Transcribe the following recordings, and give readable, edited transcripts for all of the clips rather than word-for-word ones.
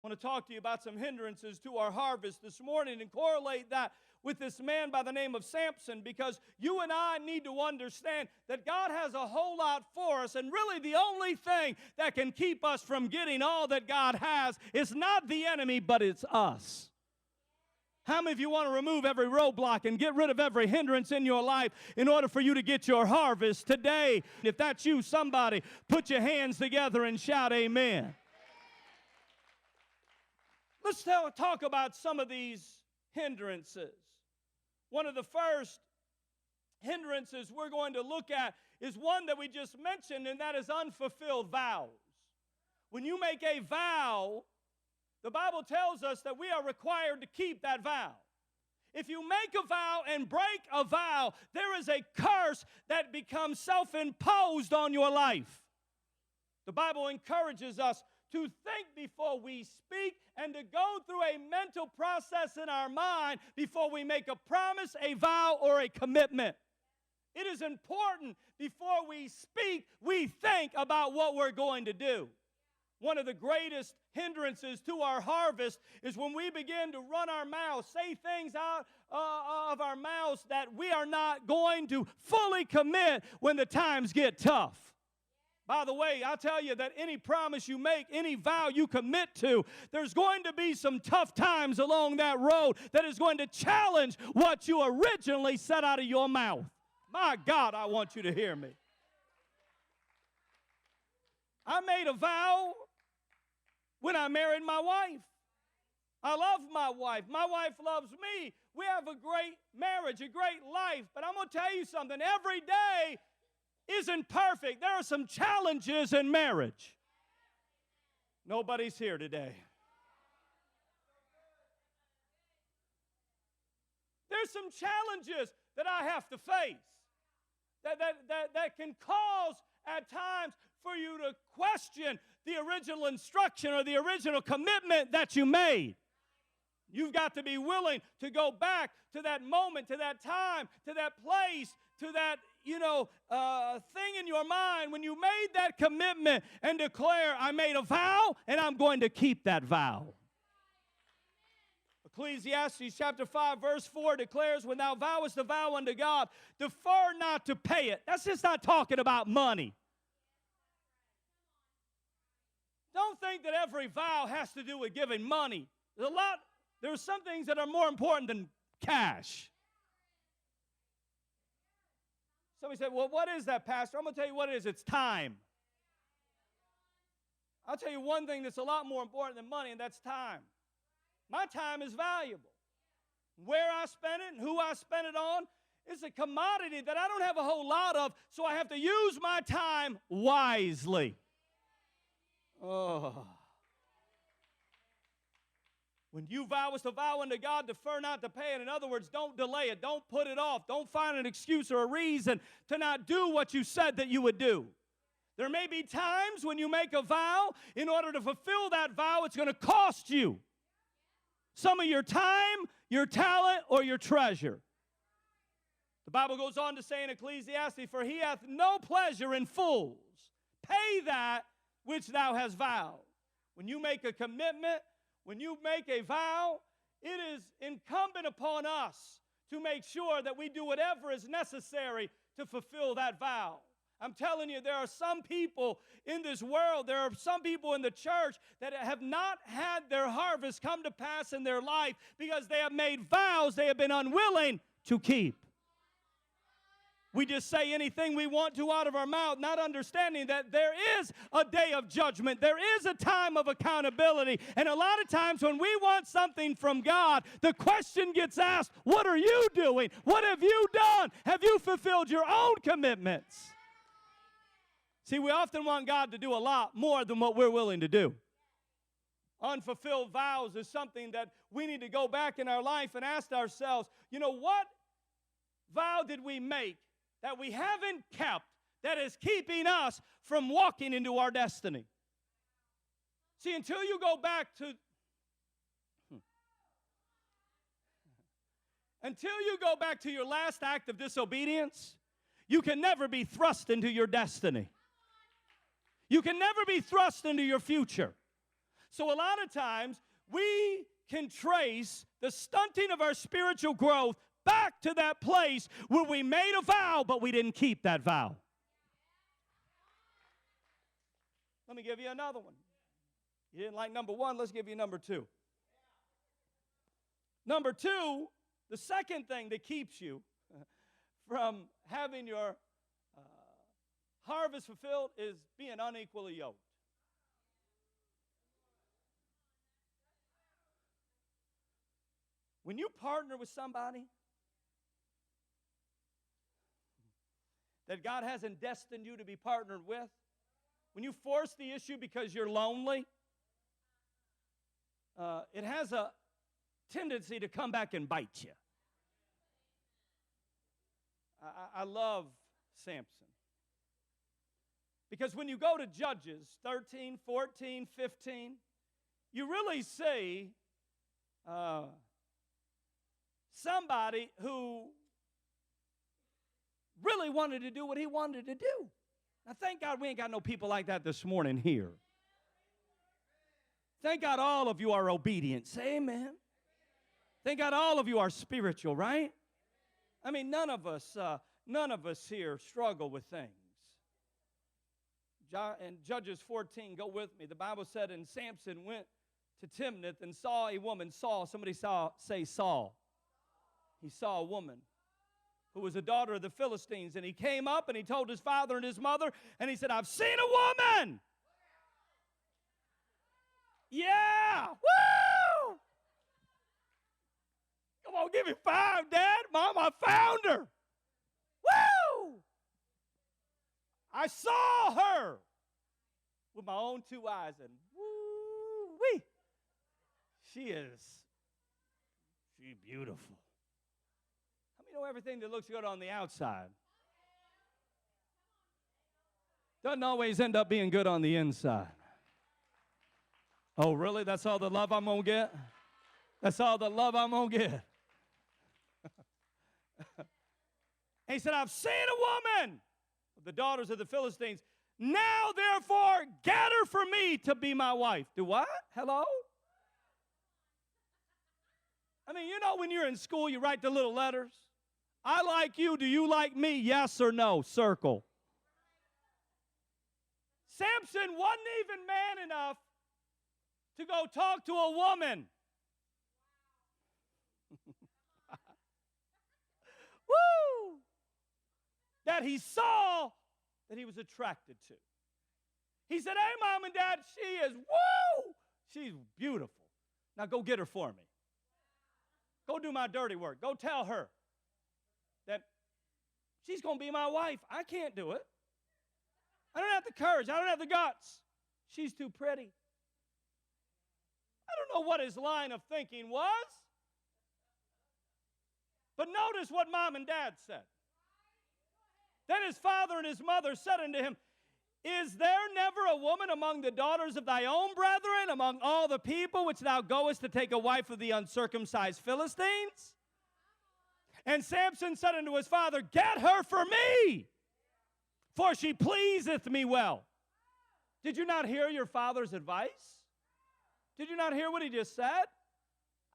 I want to talk to you about some hindrances to our harvest this morning and correlate that with this man by the name of Samson, because you and I need to understand that God has a whole lot for us, and really the only thing that can keep us from getting all that God has is not the enemy, but it's us. How many of you want to remove every roadblock and get rid of every hindrance in your life in order for you to get your harvest today? If that's you, somebody put your hands together and shout amen. Let's talk about some of these hindrances. One of the first hindrances we're going to look at is one that we just mentioned, and that is unfulfilled vows. When you make a vow, the Bible tells us that we are required to keep that vow. If you make a vow and break a vow, there is a curse that becomes self-imposed on your life. The Bible encourages us to think before we speak and to go through a mental process in our mind before we make a promise, a vow, or a commitment. It is important before we speak, we think about what we're going to do. One of the greatest hindrances to our harvest is when we begin to run our mouths, say things out of our mouths that we are not going to fully commit when the times get tough. By the way, I'll tell you that any promise you make, any vow you commit to, there's going to be some tough times along that road that is going to challenge what you originally said out of your mouth. My God, I want you to hear me. I made a vow when I married my wife. I love my wife. My wife loves me. We have a great marriage, a great life. But I'm going to tell you something. Every day isn't perfect. There are some challenges in marriage. Nobody's here today. There's some challenges that I have to face that can cause at times for you to question the original instruction or the original commitment that you made. You've got to be willing to go back to that moment, to that time, to that place, to that, thing in your mind when you made that commitment and declare, I made a vow and I'm going to keep that vow. Ecclesiastes chapter 5 verse 4 declares, when thou vowest a vow unto God, defer not to pay it. That's just not talking about money. Don't think that every vow has to do with giving money. There are some things that are more important than cash. Somebody said, well, what is that, Pastor? I'm going to tell you what it is. It's time. I'll tell you one thing that's a lot more important than money, and that's time. My time is valuable. Where I spend it and who I spend it on is a commodity that I don't have a whole lot of, so I have to use my time wisely. Oh. When you vow a vow unto God, defer not to pay it. In other words, don't delay it. Don't put it off. Don't find an excuse or a reason to not do what you said that you would do. There may be times when you make a vow, in order to fulfill that vow, it's going to cost you some of your time, your talent, or your treasure. The Bible goes on to say in Ecclesiastes, for he hath no pleasure in fools. Pay that which thou hast vowed. When you make a commitment, when you make a vow, it is incumbent upon us to make sure that we do whatever is necessary to fulfill that vow. I'm telling you, there are some people in this world, there are some people in the church that have not had their harvest come to pass in their life because they have made vows they have been unwilling to keep. We just say anything we want to out of our mouth, not understanding that there is a day of judgment. There is a time of accountability. And a lot of times when we want something from God, the question gets asked, what are you doing? What have you done? Have you fulfilled your own commitments? See, we often want God to do a lot more than what we're willing to do. Unfulfilled vows is something that we need to go back in our life and ask ourselves, what vow did we make that we haven't kept that is keeping us from walking into our destiny? See, until you go back to your last act of disobedience, you can never be thrust into your destiny. You can never be thrust into your future. So a lot of times we can trace the stunting of our spiritual growth back to that place where we made a vow, but we didn't keep that vow. Let me give you another one. You didn't like number one, let's give you number two. Number two, the second thing that keeps you from having your harvest fulfilled is being unequally yoked. When you partner with somebody that God hasn't destined you to be partnered with, when you force the issue because you're lonely, it has a tendency to come back and bite you. I love Samson. Because when you go to Judges 13, 14, 15, you really see somebody who really wanted to do what he wanted to do. Now, thank God we ain't got no people like that this morning here. Thank God all of you are obedient. Say amen. Thank God all of you are spiritual, right? I mean, none of us here struggle with things. In Judges 14, go with me. The Bible said, and Samson went to Timnath and saw a woman. Somebody say Saul. He saw a woman who was a daughter of the Philistines. And he came up and he told his father and his mother, and he said, I've seen a woman. Yeah. Woo! Come on, give me 5, Dad. Mom, I found her. Woo! I saw her with my own 2 eyes, and woo-wee. She's beautiful. How many know everything that looks good on the outside doesn't always end up being good on the inside? Oh, really? That's all the love I'm going to get? That's all the love I'm going to get? And he said, I've seen a woman of the daughters of the Philistines. Now, therefore, get her for me to be my wife. Do what? Hello? I mean, you know when you're in school, you write the little letters. I like you. Do you like me? Yes or no? Circle. Samson wasn't even man enough to go talk to a woman. Woo! That he saw that he was attracted to. He said, hey, Mom and Dad, she is, woo! She's beautiful. Now go get her for me. Go do my dirty work. Go tell her that she's going to be my wife. I can't do it. I don't have the courage. I don't have the guts. She's too pretty. I don't know what his line of thinking was. But notice what Mom and Dad said. Then his father and his mother said unto him, is there never a woman among the daughters of thy own brethren, among all the people which thou goest to take a wife of the uncircumcised Philistines? And Samson said unto his father, get her for me, for she pleaseth me well. Did you not hear your father's advice? Did you not hear what he just said?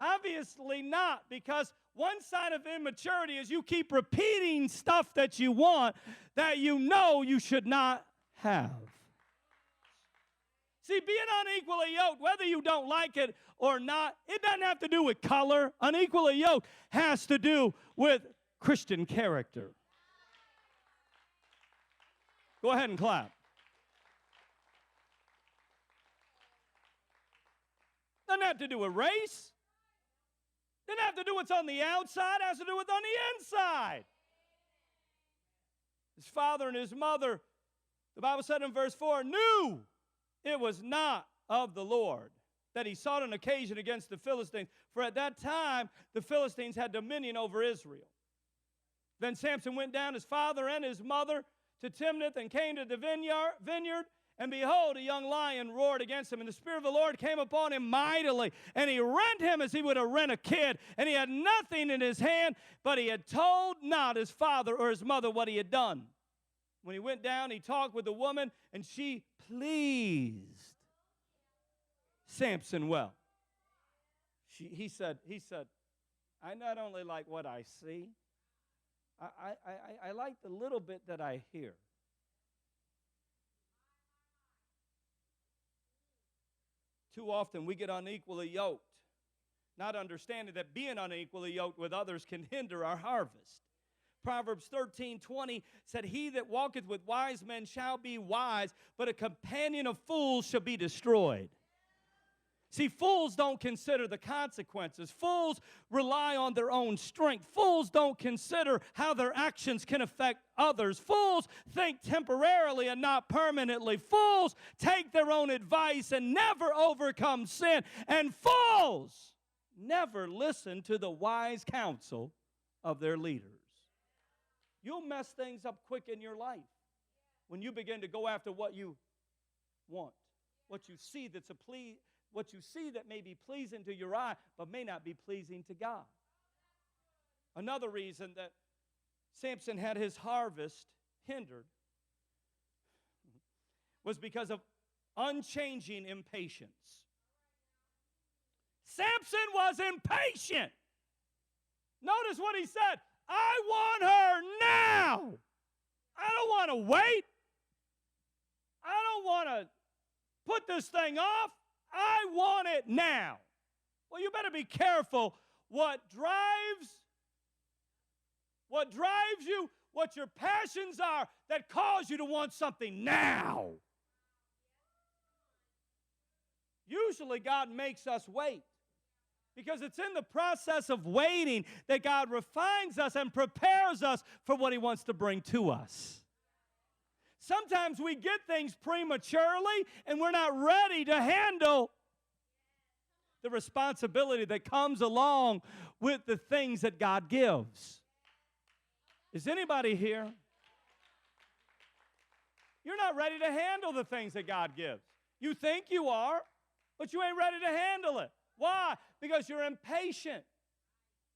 Obviously not, because one sign of immaturity is you keep repeating stuff that you want that you know you should not have. See, being unequally yoked, whether you don't like it or not, it doesn't have to do with color. Unequally yoked has to do with Christian character. Go ahead and clap. Doesn't have to do with race. Doesn't have to do what's on the outside. It has to do with on the inside. His father and his mother, the Bible said in verse 4, knew it was not of the Lord that he sought an occasion against the Philistines. For at that time, the Philistines had dominion over Israel. Then Samson went down, his father and his mother, to Timnath and came to the vineyard. And behold, a young lion roared against him, and the Spirit of the Lord came upon him mightily, and he rent him as he would have rent a kid, and he had nothing in his hand, but he had told not his father or his mother what he had done. When he went down, he talked with the woman, and she pleased Samson well. He said, I not only like what I see, I like the little bit that I hear. Too often we get unequally yoked, not understanding that being unequally yoked with others can hinder our harvest. Proverbs 13:20 said, he that walketh with wise men shall be wise, but a companion of fools shall be destroyed. See, fools don't consider the consequences. Fools rely on their own strength. Fools don't consider how their actions can affect others. Fools think temporarily and not permanently. Fools take their own advice and never overcome sin. And fools never listen to the wise counsel of their leaders. You'll mess things up quick in your life when you begin to go after what you want, what you see what you see that may be pleasing to your eye, but may not be pleasing to God. Another reason that Samson had his harvest hindered was because of unchanging impatience. Samson was impatient. Notice what he said. I want her now. I don't want to wait. I don't want to put this thing off. I want it now. Well, you better be careful what drives you, what your passions are that cause you to want something now. Usually God makes us wait because it's in the process of waiting that God refines us and prepares us for what He wants to bring to us. Sometimes we get things prematurely and we're not ready to handle the responsibility that comes along with the things that God gives. Is anybody here? You're not ready to handle the things that God gives. You think you are, but you ain't ready to handle it. Why? Because you're impatient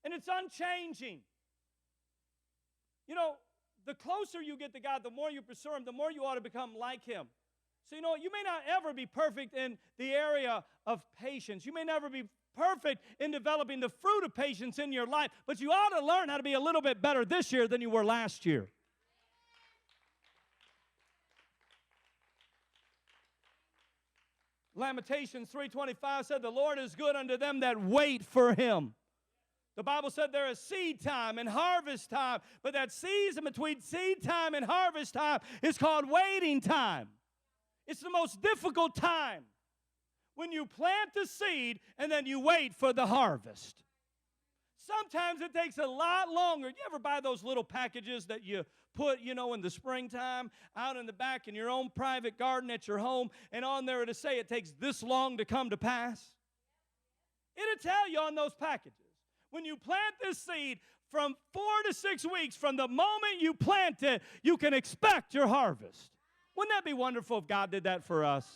and it's unchanging. You know, the closer you get to God, the more you pursue Him, the more you ought to become like Him. So you know what? You may not ever be perfect in the area of patience. You may never be perfect in developing the fruit of patience in your life, but you ought to learn how to be a little bit better this year than you were last year. Lamentations 3:25 said, the Lord is good unto them that wait for Him. The Bible said there is seed time and harvest time, but that season between seed time and harvest time is called waiting time. It's the most difficult time when you plant the seed and then you wait for the harvest. Sometimes it takes a lot longer. You ever buy those little packages that you put, in the springtime out in the back in your own private garden at your home, and on there it'll say it takes this long to come to pass? It'll tell you on those packages. When you plant this seed, from 4 to 6 weeks from the moment you plant it, you can expect your harvest. Wouldn't that be wonderful if God did that for us?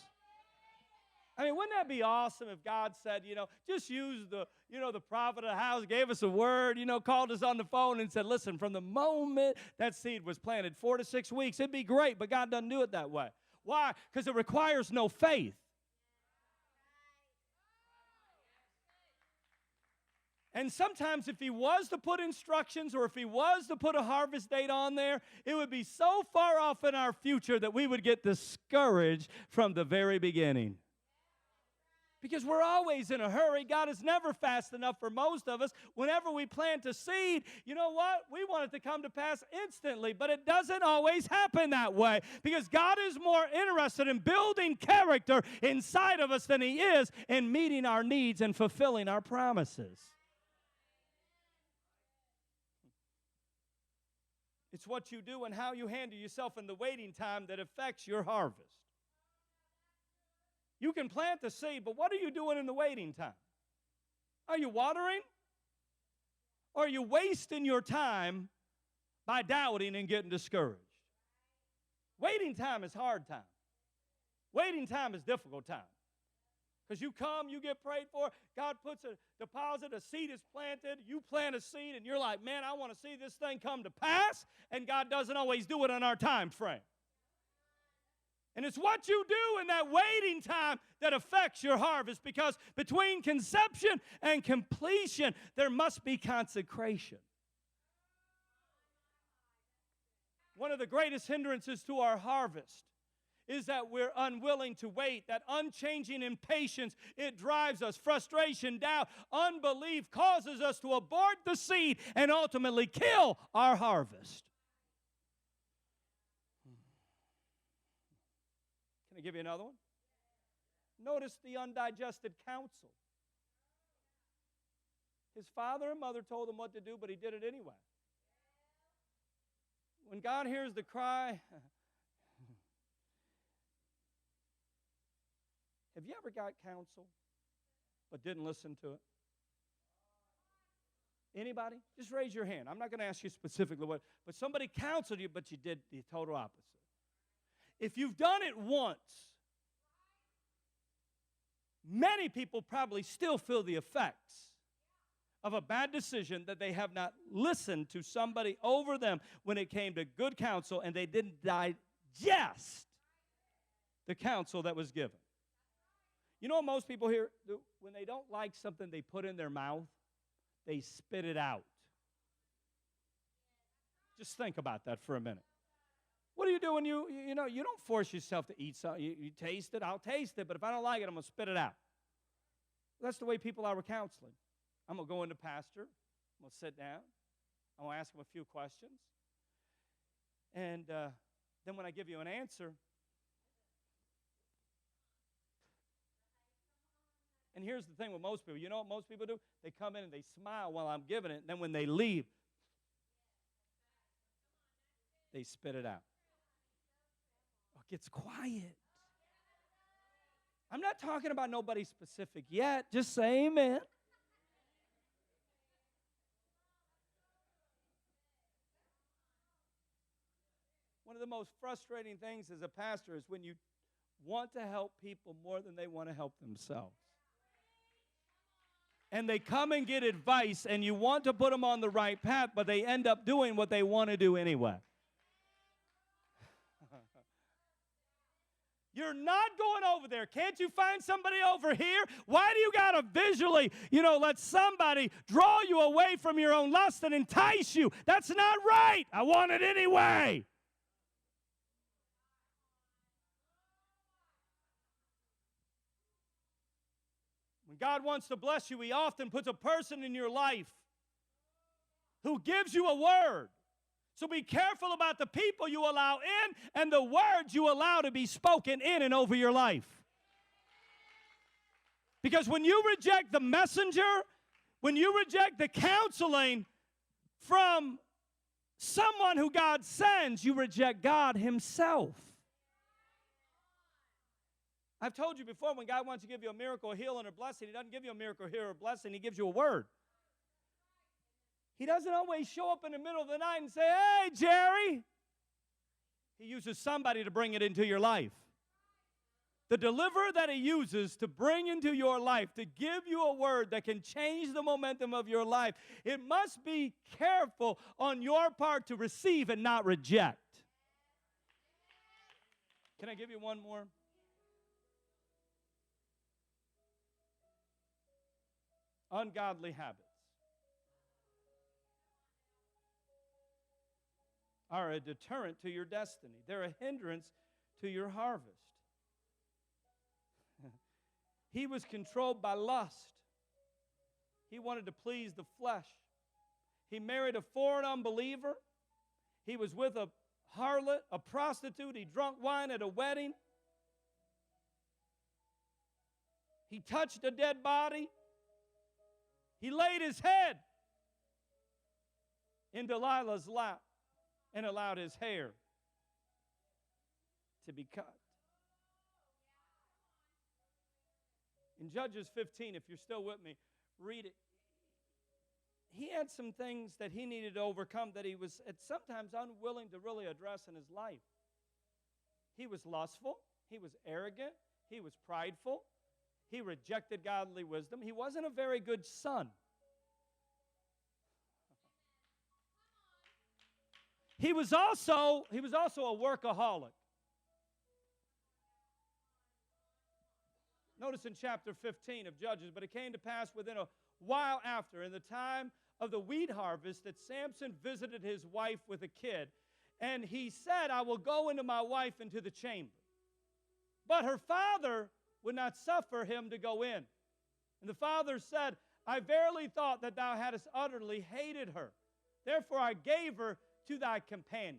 I mean, wouldn't that be awesome if God said, just use the prophet of the house, gave us a word, called us on the phone and said, listen, from the moment that seed was planted, 4 to 6 weeks, it'd be great, but God doesn't do it that way. Why? Because it requires no faith. And sometimes if He was to put instructions or if He was to put a harvest date on there, it would be so far off in our future that we would get discouraged from the very beginning. Because we're always in a hurry. God is never fast enough for most of us. Whenever we plant a seed, you know what? We want it to come to pass instantly, but it doesn't always happen that way because God is more interested in building character inside of us than He is in meeting our needs and fulfilling our promises. It's what you do and how you handle yourself in the waiting time that affects your harvest. You can plant the seed, but what are you doing in the waiting time? Are you watering? Or are you wasting your time by doubting and getting discouraged? Waiting time is hard time. Waiting time is difficult time. Because you come, you get prayed for, God puts a deposit, a seed is planted, you plant a seed, and you're like, man, I want to see this thing come to pass, and God doesn't always do it on our time frame. And it's what you do in that waiting time that affects your harvest, because between conception and completion, there must be consecration. One of the greatest hindrances to our harvest is that we're unwilling to wait. That unchanging impatience, it drives us. Frustration, doubt, unbelief causes us to abort the seed and ultimately kill our harvest. Can I give you another one? Notice the undigested counsel. His father and mother told him what to do, but he did it anyway. When God hears the cry, have you ever got counsel but didn't listen to it? Anybody? Just raise your hand. I'm not going to ask you specifically what, but somebody counseled you, but you did the total opposite. If you've done it once, many people probably still feel the effects of a bad decision that they have not listened to somebody over them when it came to good counsel, and they didn't digest the counsel that was given. You know what most people here do? When they don't like something they put in their mouth, they spit it out. Just think about that for a minute. What do you do when you don't force yourself to eat something? You taste it, I'll taste it, but if I don't like it, I'm going to spit it out. That's the way people are with counseling. I'm going to go into pastor. I'm going to sit down. I'm going to ask him a few questions. And then when I give you an answer, and here's the thing with most people. You know what most people do? They come in and they smile while I'm giving it, and then when they leave, they spit it out. It gets quiet. I'm not talking about nobody specific yet. Just say amen. One of the most frustrating things as a pastor is when you want to help people more than they want to help themselves. And they come and get advice, and you want to put them on the right path, but they end up doing what they want to do anyway. You're not going over there. Can't you find somebody over here? Why do you got to visually, let somebody draw you away from your own lust and entice you? That's not right. I want it anyway. When God wants to bless you, He often puts a person in your life who gives you a word. So be careful about the people you allow in and the words you allow to be spoken in and over your life. Because when you reject the messenger, when you reject the counseling from someone who God sends, you reject God Himself. I've told you before, when God wants to give you a miracle, healing, or blessing, He doesn't give you a miracle, healing, or blessing. He gives you a word. He doesn't always show up in the middle of the night and say, "Hey, Jerry." He uses somebody to bring it into your life. The deliverer that He uses to bring into your life, to give you a word that can change the momentum of your life, it must be careful on your part to receive and not reject. Can I give you one more? Ungodly habits are a deterrent to your destiny. They're a hindrance to your harvest. He was controlled by lust. He wanted to please the flesh. He married a foreign unbeliever. He was with a harlot, a prostitute. He drank wine at a wedding. He touched a dead body. He laid his head in Delilah's lap and allowed his hair to be cut. In Judges 15, if you're still with me, read it. He had some things that he needed to overcome that he was sometimes unwilling to really address in his life. He was lustful. He was arrogant. He was prideful. He rejected godly wisdom. He wasn't a very good son. He was also a workaholic. Notice in chapter 15 of Judges, but it came to pass within a while after, in the time of the wheat harvest, that Samson visited his wife with a kid. And he said, I will go into my wife into the chamber. But her father would not suffer him to go in. And the father said, I verily thought that thou hadst utterly hated her. Therefore I gave her to thy companion.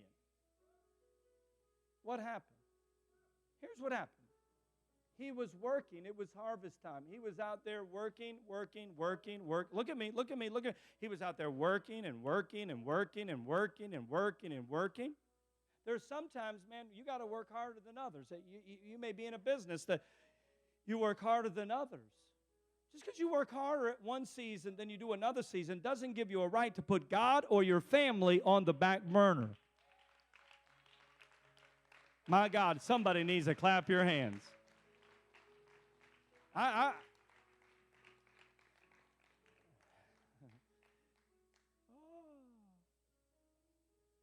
What happened? Here's what happened. He was working. It was harvest time. He was out there working. Look at me. He was out there working. There's sometimes, man, you got to work harder than others. You may be in a business that you work harder than others. Just because you work harder at one season than you do another season doesn't give you a right to put God or your family on the back burner. My God, somebody needs to clap your hands.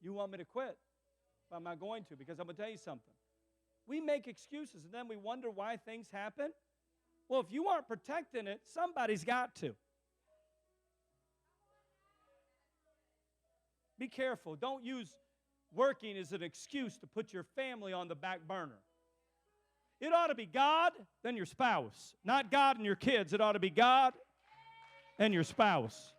You want me to quit? But I'm not going to, because I'm going to tell you something. We make excuses and then we wonder why things happen. Well, if you aren't protecting it, somebody's got to. Be careful. Don't use working as an excuse to put your family on the back burner. It ought to be God, then your spouse. Not God and your kids. It ought to be God and your spouse.